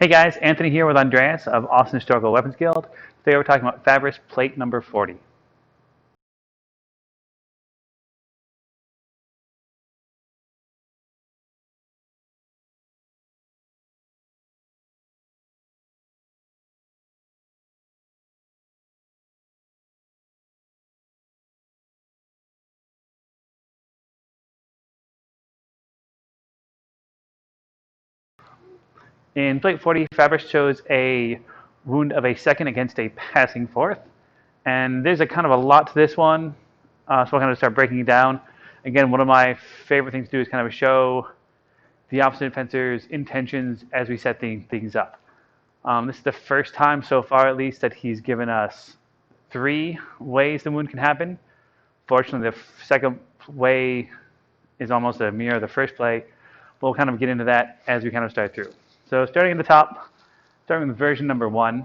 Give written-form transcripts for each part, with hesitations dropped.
Hey guys, Anthony here with Andreas of Austin Historical Weapons Guild. Today we're talking about Fabris Plate number 40. In Plate 40, Fabris chose a wound of a second against a passing fourth. And there's a kind of a lot to this one, so we'll kind of start breaking it down. Again, one of my favorite things to do is kind of show the opposite fencer's intentions as we set things up. This is the first time so far, at least, that he's given us 3 ways the wound can happen. Fortunately, the second way is almost a mirror of the first play. We'll kind of get into that as we kind of start through. So starting at the top, starting with version number 1,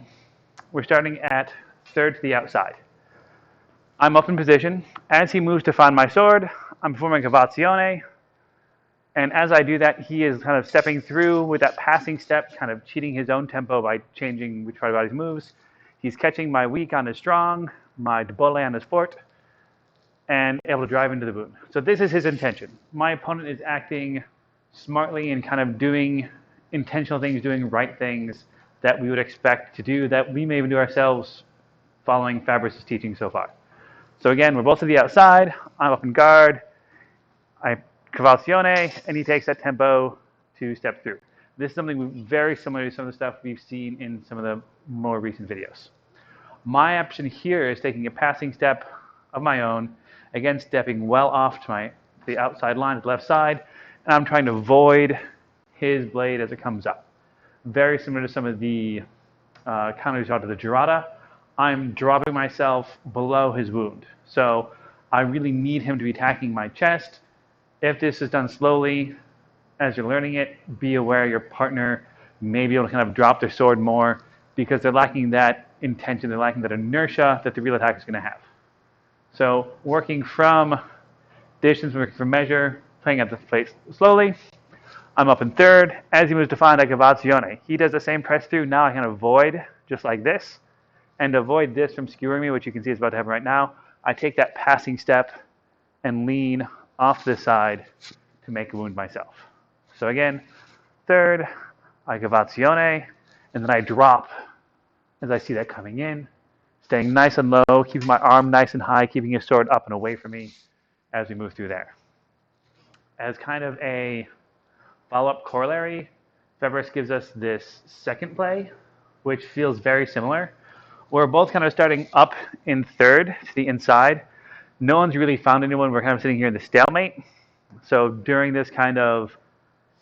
we're starting at third to the outside. I'm up in position. As he moves to find my sword, I'm performing cavazione. And as I do that, he is kind of stepping through with that passing step, kind of cheating his own tempo by changing which part of the body moves. He's catching my weak on his strong, my debole on his fort, and able to drive into the wound. So this is his intention. My opponent is acting smartly and kind of doing intentional things, doing right things that we would expect to do, that we may even do ourselves following Fabris' teaching so far. So again, we're both to the outside. I'm up in guard. I cavazione, and he takes that tempo to step through. This is something very similar to some of the stuff we've seen in some of the more recent videos. My option here is taking a passing step of my own, again stepping well off to the outside line, to the left side, and I'm trying to avoid his blade as it comes up. Very similar to some of the counters out of the Girata. I'm dropping myself below his wound. So I really need him to be attacking my chest. If this is done slowly, as you're learning it, be aware your partner may be able to kind of drop their sword more because they're lacking that intention, they're lacking that inertia that the real attack is going to have. So working from distance, working from measure, playing at the plate slowly. I'm up in third. As he moves to find a cavazione, he does the same press through. Now I can avoid just like this. And to avoid this from skewering me, which you can see is about to happen right now, I take that passing step and lean off this side to make a wound myself. So again, third, I cavazione, and then I drop as I see that coming in, staying nice and low, keeping my arm nice and high, keeping his sword up and away from me as we move through there. As kind of a follow-up corollary, Fabris gives us this second play, which feels very similar. We're both kind of starting up in third to the inside. No one's really found anyone. We're kind of sitting here in the stalemate. So during this kind of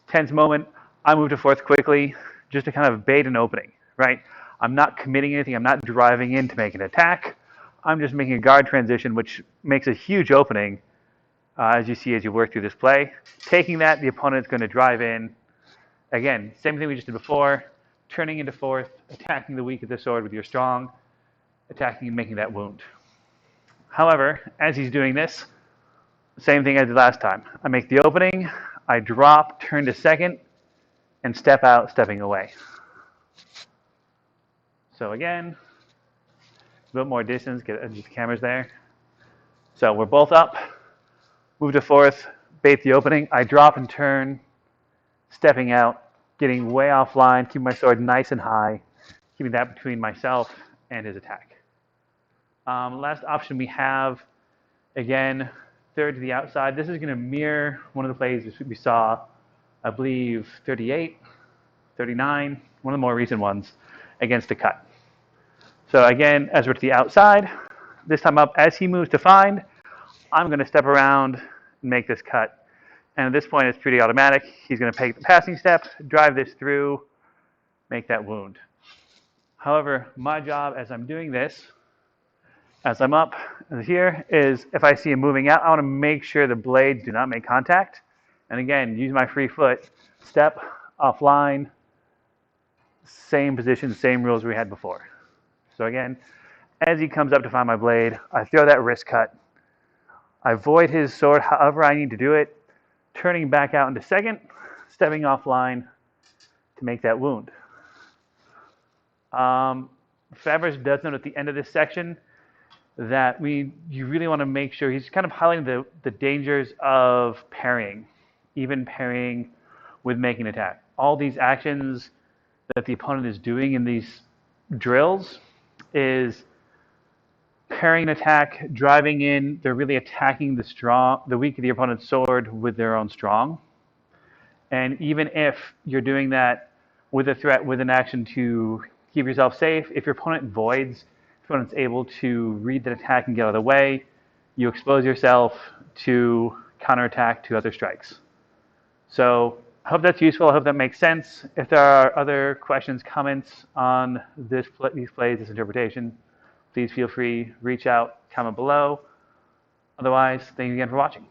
tense moment, I move to fourth quickly just to kind of bait an opening, right? I'm not committing anything. I'm not driving in to make an attack. I'm just making a guard transition, which makes a huge opening, as you see as you work through this play. Taking that, the opponent's going to drive in. Again, same thing we just did before, turning into fourth, attacking the weak of the sword with your strong, attacking and making that wound. However, as he's doing this, same thing I did last time. I make the opening, I drop, turn to second, and step out, stepping away. So again, a bit more distance, get the cameras there. So we're both up, move to fourth, bait the opening, I drop and turn, stepping out, getting way offline, keeping my sword nice and high, keeping that between myself and his attack. Last option we have, again, third to the outside. This is going to mirror one of the plays we saw, I believe, 38, 39, one of the more recent ones, against a cut. So again, as we're to the outside, this time up, as he moves to find, I'm going to step around and make this cut. And at this point, it's pretty automatic. He's going to take the passing step, drive this through, make that wound. However, my job as I'm doing this, as I'm up here, is if I see him moving out, I want to make sure the blades do not make contact. And again, use my free foot, step, offline, same position, same rules we had before. So again, as he comes up to find my blade, I throw that wrist cut. I avoid his sword however I need to do it, turning back out into second, stepping offline to make that wound. Fabris does note at the end of this section that you really want to make sure he's kind of highlighting the dangers of parrying, even parrying with making an attack. All these actions that the opponent is doing in these drills is parrying an attack, driving in. They're really attacking the weak of the opponent's sword with their own strong. And even if you're doing that with a threat, with an action to keep yourself safe, if your opponent voids, if your opponent's able to read that attack and get out of the way, you expose yourself to counterattack to other strikes. So I hope that's useful. I hope that makes sense. If there are other questions, comments on these plays, this interpretation, please feel free, reach out, comment below. Otherwise, thank you again for watching.